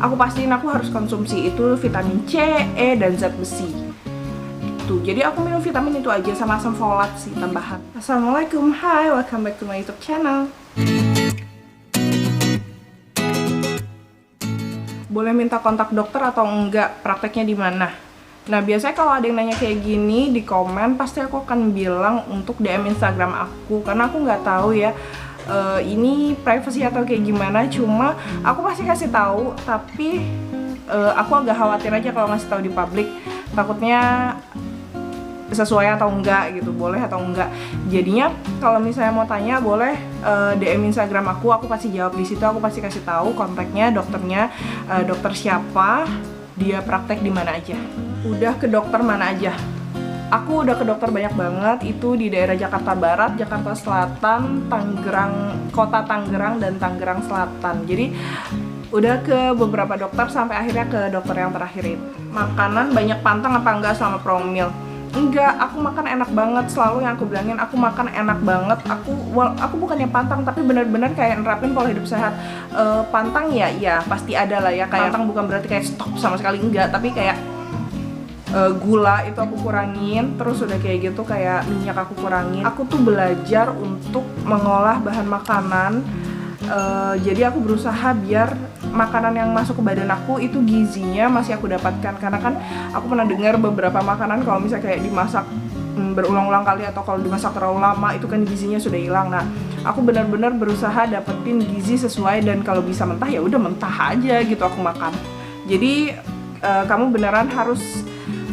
aku pastiin aku harus konsumsi itu vitamin C, E, dan zat besi. Jadi aku minum vitamin itu aja sama asam folat sih tambahan. Assalamualaikum, hi, welcome back to my YouTube channel. Boleh minta kontak dokter atau enggak? Prakteknya di mana? Nah, biasanya kalau ada yang nanya kayak gini di komen, pasti aku akan bilang untuk DM Instagram aku, karena aku nggak tahu ya ini privacy atau kayak gimana. Cuma aku pasti kasih tahu, tapi aku agak khawatir aja kalau ngasih tahu di publik, takutnya sesuai atau enggak gitu, boleh atau enggak. Jadinya kalau misalnya mau tanya boleh DM Instagram aku pasti jawab di situ. Aku pasti kasih tahu kontaknya, dokternya, dokter siapa, dia praktek di mana aja. Udah ke dokter mana aja? Aku udah ke dokter banyak banget, itu di daerah Jakarta Barat, Jakarta Selatan, Tangerang, Kota Tangerang, dan Tangerang Selatan. Jadi udah ke beberapa dokter sampai akhirnya ke dokter yang terakhir itu. Makanan banyak pantang apa enggak selama promil? Enggak, aku makan enak banget, selalu yang aku bilangin aku makan enak banget. Aku bukannya pantang, tapi benar-benar kayak nerapin pola hidup sehat. Pantang ya pasti ada lah ya. Kayak pantang bukan berarti kayak stop sama sekali, enggak, tapi kayak gula itu aku kurangin, terus udah kayak gitu kayak minyak aku kurangin. Aku tuh belajar untuk mengolah bahan makanan. Jadi aku berusaha biar makanan yang masuk ke badan aku itu gizinya masih aku dapatkan, karena kan aku pernah dengar beberapa makanan kalau misalnya kayak dimasak berulang-ulang kali atau kalau dimasak terlalu lama itu kan gizinya sudah hilang. Nah, aku benar-benar berusaha dapetin gizi sesuai, dan kalau bisa mentah ya udah mentah aja gitu aku makan. Jadi kamu beneran harus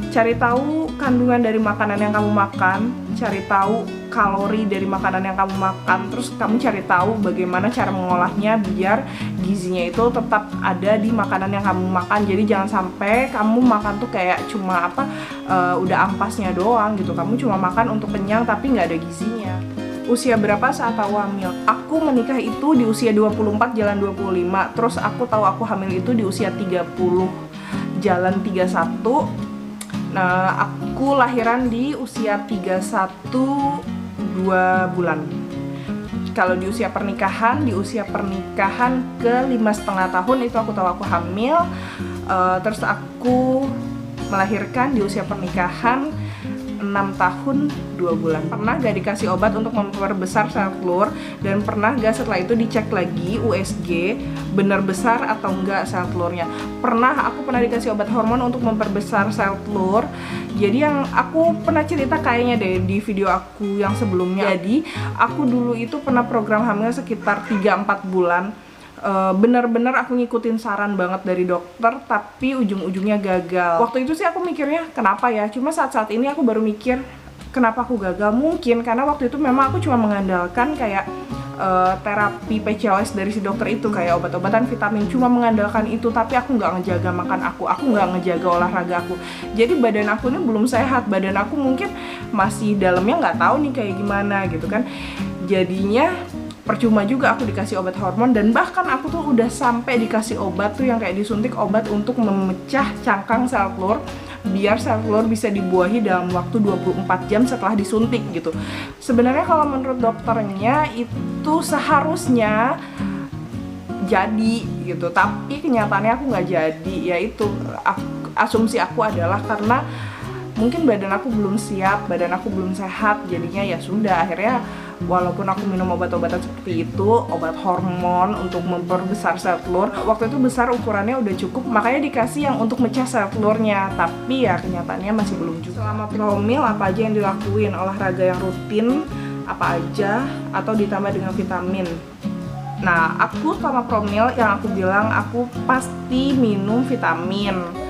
cari tahu kandungan dari makanan yang kamu makan, cari tahu kalori dari makanan yang kamu makan, terus kamu cari tahu bagaimana cara mengolahnya biar gizinya itu tetap ada di makanan yang kamu makan. Jadi jangan sampai kamu makan tuh kayak cuma udah ampasnya doang gitu. Kamu cuma makan untuk kenyang tapi nggak ada gizinya. Usia berapa saat tahu hamil? Aku menikah itu di usia 24 jalan 25. Terus aku tahu aku hamil itu di usia 30 jalan 31. Nah, aku lahiran di usia 31 2 bulan. Kalau di usia pernikahan ke 5,5 tahun itu aku tahu aku hamil. Terus aku melahirkan di usia pernikahan 6 tahun 2 bulan. Pernah gak dikasih obat untuk memperbesar sel telur? Dan pernah gak setelah itu dicek lagi USG benar besar atau enggak sel telurnya? Pernah, aku pernah dikasih obat hormon untuk memperbesar sel telur. Jadi yang aku pernah cerita kayaknya deh di video aku yang sebelumnya. Jadi aku dulu itu pernah program hamil sekitar 3-4 bulan. Bener-bener aku ngikutin saran banget dari dokter, tapi ujung-ujungnya gagal. Waktu itu sih aku mikirnya kenapa ya, cuma saat-saat ini aku baru mikir kenapa aku gagal. Mungkin karena waktu itu memang aku cuma mengandalkan kayak terapi PCOS dari si dokter itu, kayak obat-obatan vitamin, cuma mengandalkan itu, tapi aku nggak ngejaga makan aku nggak ngejaga olahraga aku. Jadi badan aku ini belum sehat, badan aku mungkin masih dalamnya nggak tahu nih kayak gimana gitu kan. Jadinya percuma juga aku dikasih obat hormon, dan bahkan aku tuh udah sampai dikasih obat tuh yang kayak disuntik obat untuk memecah cangkang sel telur biar sel telur bisa dibuahi dalam waktu 24 jam setelah disuntik gitu. Sebenarnya kalau menurut dokternya itu seharusnya jadi gitu, tapi kenyataannya aku nggak jadi. Yaitu asumsi aku adalah karena mungkin badan aku belum siap, badan aku belum sehat, jadinya ya sudah akhirnya walaupun aku minum obat-obatan seperti itu, obat hormon untuk memperbesar sel telur, waktu itu besar ukurannya udah cukup, makanya dikasih yang untuk mecah sel telurnya, tapi ya kenyataannya masih belum juga. Selama promil apa aja yang dilakuin? Olahraga yang rutin apa aja atau ditambah dengan vitamin? Nah, aku selama promil yang aku bilang aku pasti minum vitamin.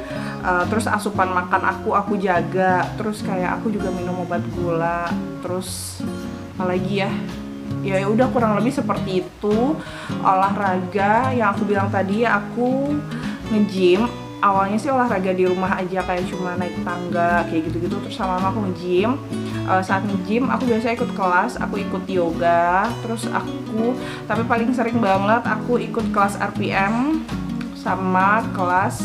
Terus asupan makan aku jaga, terus kayak aku juga minum obat gula, terus apalagi ya udah kurang lebih seperti itu. Olahraga yang aku bilang tadi, aku nge-gym. Awalnya sih olahraga di rumah aja, kayak cuma naik tangga kayak gitu-gitu, terus lama-lama aku nge-gym. Saat nge-gym aku biasanya ikut kelas, aku ikut yoga, terus tapi paling sering banget aku ikut kelas RPM sama kelas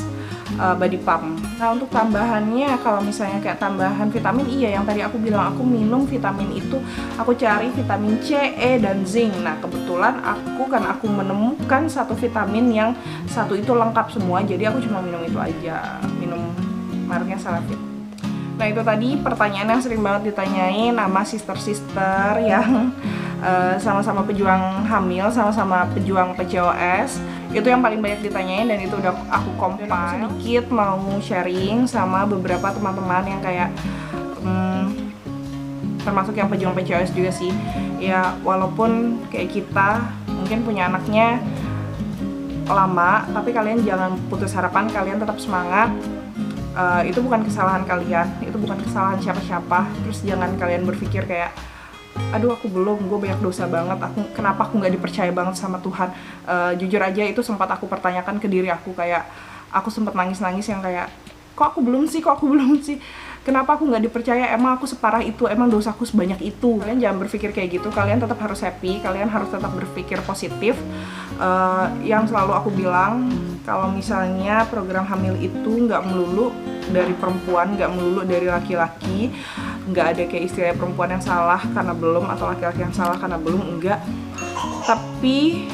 body pump. Nah untuk tambahannya, kalau misalnya kayak tambahan vitamin, iya yang tadi aku bilang, aku minum vitamin itu, aku cari vitamin C, E, dan zinc. Nah kebetulan karena aku menemukan satu vitamin yang satu itu lengkap semua, jadi aku cuma minum itu aja, minum mereknya Salafit. Nah itu tadi pertanyaan yang sering banget ditanyain sama sister-sister yang sama-sama pejuang hamil, sama-sama pejuang PCOS. Itu yang paling banyak ditanyain dan itu udah aku compile. Sedikit mau sharing sama beberapa teman-teman yang kayak termasuk yang pejuang PCOS juga sih. Ya walaupun kayak kita mungkin punya anaknya lama, tapi kalian jangan putus harapan, kalian tetap semangat. Itu bukan kesalahan kalian, itu bukan kesalahan siapa-siapa. Terus jangan kalian berpikir kayak, aduh aku belum, gue banyak dosa banget, kenapa aku nggak dipercaya banget sama Tuhan. Jujur aja itu sempat aku pertanyakan ke diri aku, kayak aku sempat nangis-nangis yang kayak, kok aku belum sih, kenapa aku nggak dipercaya, emang aku separah itu, emang dosaku sebanyak itu. Kalian jangan berpikir kayak gitu, kalian tetap harus happy, kalian harus tetap berpikir positif. Yang selalu aku bilang, kalau misalnya program hamil itu nggak melulu dari perempuan, nggak melulu dari laki-laki, nggak ada kayak istilahnya perempuan yang salah karena belum atau laki-laki yang salah karena belum, enggak. Tapi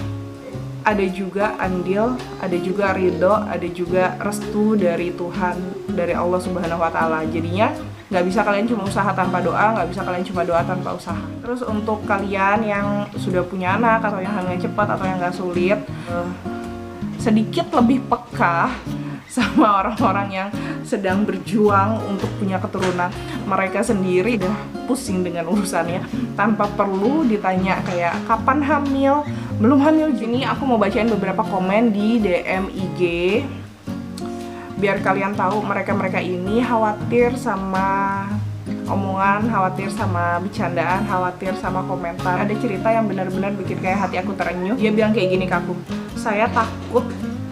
ada juga andil, ada juga ridho, ada juga restu dari Tuhan, dari Allah Subhanahu wa Ta'ala. Jadinya nggak bisa kalian cuma usaha tanpa doa, nggak bisa kalian cuma doa tanpa usaha. Terus untuk kalian yang sudah punya anak atau yang hamilnya cepat atau yang nggak sulit, sedikit lebih peka sama orang-orang yang sedang berjuang untuk punya keturunan. Mereka sendiri udah pusing dengan urusannya tanpa perlu ditanya kayak kapan hamil, belum hamil. Gini aku mau bacain beberapa komen di DM IG biar kalian tahu mereka-mereka ini khawatir sama omongan, khawatir sama bercandaan, khawatir sama komentar. Ada cerita yang benar-benar bikin kayak hati aku terenyuh. Dia bilang kayak gini ke aku, saya takut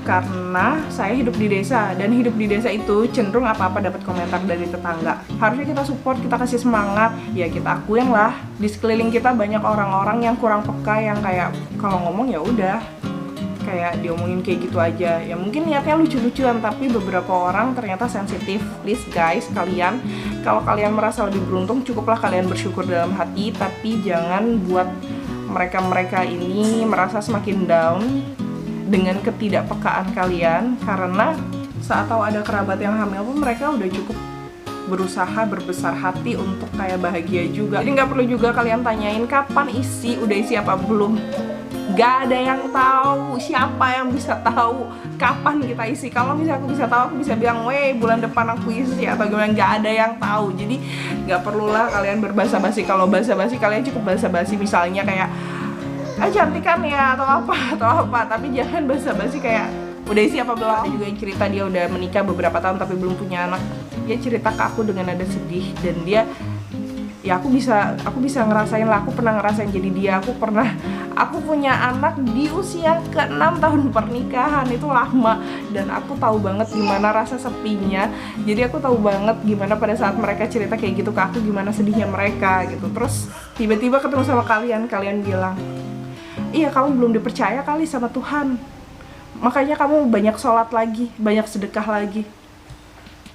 karena saya hidup di desa, dan hidup di desa itu cenderung apa-apa dapat komentar dari tetangga. Harusnya kita support, kita kasih semangat, ya kita akuin lah. Di sekeliling kita banyak orang-orang yang kurang peka, yang kayak kalau ngomong ya udah kayak diomongin kayak gitu aja. Ya mungkin niatnya lucu-lucuan, tapi beberapa orang ternyata sensitif. Please guys, kalian kalau kalian merasa lebih beruntung, cukuplah kalian bersyukur dalam hati, tapi jangan buat mereka-mereka ini merasa semakin down dengan ketidakpekaan kalian, karena saat tahu ada kerabat yang hamil pun mereka udah cukup berusaha berbesar hati untuk kayak bahagia juga. Jadi nggak perlu juga kalian tanyain kapan isi, udah isi apa belum. Gak ada yang tahu, siapa yang bisa tahu kapan kita isi. Kalau misalnya aku bisa tahu, aku bisa bilang, weh bulan depan aku isi atau gimana. Gak ada yang tahu. Jadi nggak perlulah kalian berbasa-basi. Kalau basa-basi kalian cukup basa-basi, misalnya kayak cantik kan ya atau apa, tapi jangan basa-basi kayak udah isi apa belum. Ada juga yang cerita dia udah menikah beberapa tahun tapi belum punya anak. Dia cerita ke aku dengan nada sedih, dan dia ya aku bisa ngerasain lah, aku pernah ngerasain jadi dia. Aku punya anak di usia ke-6 tahun pernikahan, itu lama, dan aku tahu banget gimana rasa sepinya. Jadi aku tahu banget gimana pada saat mereka cerita kayak gitu ke aku, gimana sedihnya mereka gitu. Terus tiba-tiba ketemu sama kalian bilang, iya kamu belum dipercaya kali sama Tuhan, makanya kamu banyak sholat lagi, banyak sedekah lagi.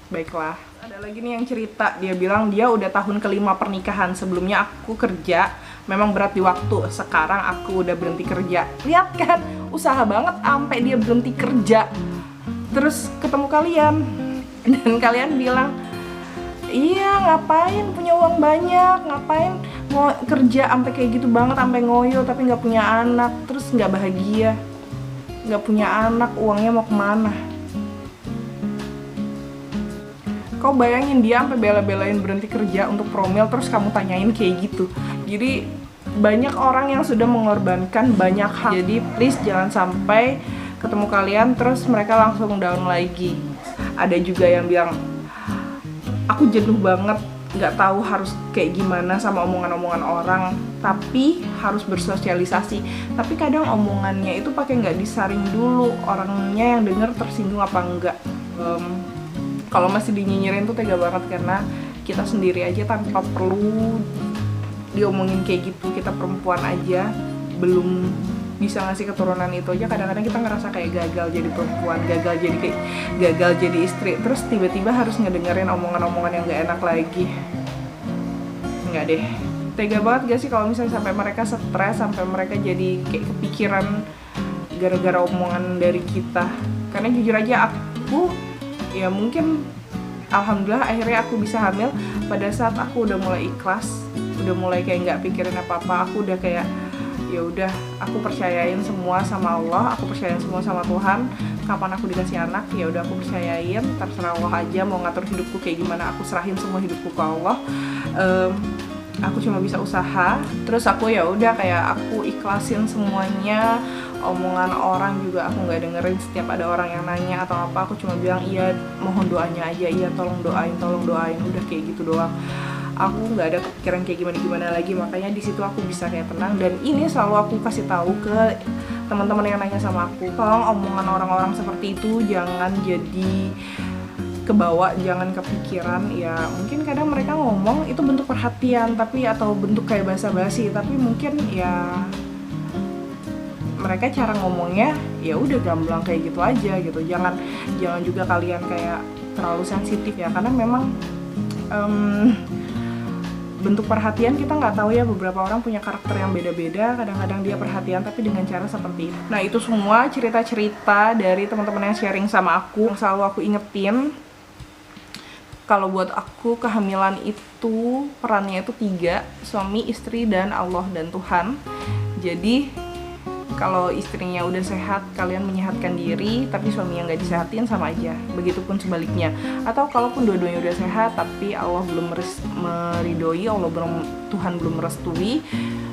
Baiklah, ada lagi nih yang cerita, dia bilang dia udah tahun ke-5 pernikahan. Sebelumnya aku kerja, memang berat di waktu, sekarang aku udah berhenti kerja. Lihat kan, usaha banget sampai dia berhenti kerja. Terus ketemu kalian, dan kalian bilang, iya ngapain punya uang banyak, ngapain mau kerja sampai kayak gitu banget, sampai ngoyo tapi nggak punya anak, terus nggak bahagia, nggak punya anak, uangnya mau kemana? Kau bayangin dia sampai bela-belain berhenti kerja untuk promil, terus kamu tanyain kayak gitu. Jadi banyak orang yang sudah mengorbankan banyak hal. Jadi please jangan sampai ketemu kalian terus mereka langsung down lagi. Ada juga yang bilang, aku jenuh banget, nggak tahu harus kayak gimana sama omongan-omongan orang, tapi harus bersosialisasi. Tapi kadang omongannya itu pakai nggak disaring dulu, orangnya yang denger tersinggung apa enggak. Kalau masih dinyinyirin tuh tega banget, karena kita sendiri aja tanpa perlu diomongin kayak gitu, kita perempuan aja belum bisa ngasih keturunan itu aja kadang-kadang kita ngerasa kayak gagal jadi perempuan, gagal jadi istri, terus tiba-tiba harus ngedengerin omongan-omongan yang gak enak lagi. Enggak deh, tega banget gak sih kalau misalnya sampai mereka stres, sampai mereka jadi kayak kepikiran gara-gara omongan dari kita. Karena jujur aja aku ya mungkin alhamdulillah akhirnya aku bisa hamil pada saat aku udah mulai ikhlas, udah mulai kayak nggak pikirin apa-apa. Aku udah kayak ya udah, aku percayain semua sama Allah, aku percayain semua sama Tuhan. Kapan aku dikasih anak ya udah aku percayain, terserah Allah aja mau ngatur hidupku kayak gimana, aku serahin semua hidupku ke Allah. Aku cuma bisa usaha, terus aku ya udah kayak aku ikhlasin semuanya. Omongan orang juga aku nggak dengerin, setiap ada orang yang nanya atau apa aku cuma bilang iya, mohon doanya aja, iya tolong doain, udah kayak gitu doang. Aku nggak ada kepikiran kayak gimana lagi, makanya di situ aku bisa kayak tenang. Dan ini selalu aku kasih tahu ke teman-teman yang nanya sama aku, tolong omongan orang-orang seperti itu jangan jadi kebawa, jangan kepikiran. Ya mungkin kadang mereka ngomong itu bentuk perhatian tapi atau bentuk kayak basa-basi, tapi mungkin ya mereka cara ngomongnya ya udah gamblang kayak gitu aja gitu. Jangan juga kalian kayak terlalu sensitif ya, karena memang bentuk perhatian kita nggak tahu ya, beberapa orang punya karakter yang beda-beda. Kadang-kadang dia perhatian tapi dengan cara seperti itu. Nah itu semua cerita-cerita dari teman-teman yang sharing sama aku, yang selalu aku ingetin kalau buat aku kehamilan itu perannya itu 3, suami, istri, dan Allah dan Tuhan. Jadi kalau istrinya udah sehat, kalian menyehatkan diri, tapi suaminya nggak disehatin sama aja. Begitupun sebaliknya. Atau kalaupun dua-duanya udah sehat, tapi Allah belum meridoi, Tuhan belum merestui,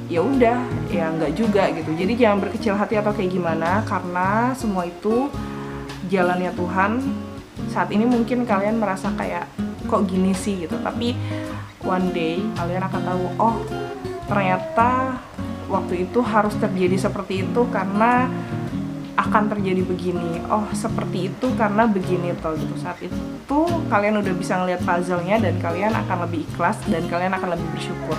ya udah, ya nggak juga gitu. Jadi jangan berkecil hati atau kayak gimana, karena semua itu jalannya Tuhan. Saat ini mungkin kalian merasa kayak kok gini sih gitu, tapi one day kalian akan tahu, oh ternyata waktu itu harus terjadi seperti itu karena akan terjadi begini. Oh seperti itu karena begini toh gitu. Saat itu kalian udah bisa ngeliat puzzle-nya dan kalian akan lebih ikhlas dan kalian akan lebih bersyukur.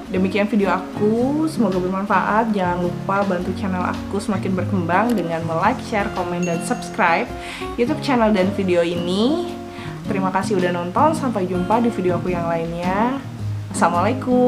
Demikian video aku, semoga bermanfaat. Jangan lupa bantu channel aku semakin berkembang dengan like, share, komen, dan subscribe YouTube channel dan video ini. Terima kasih udah nonton, sampai jumpa di video aku yang lainnya. Assalamualaikum.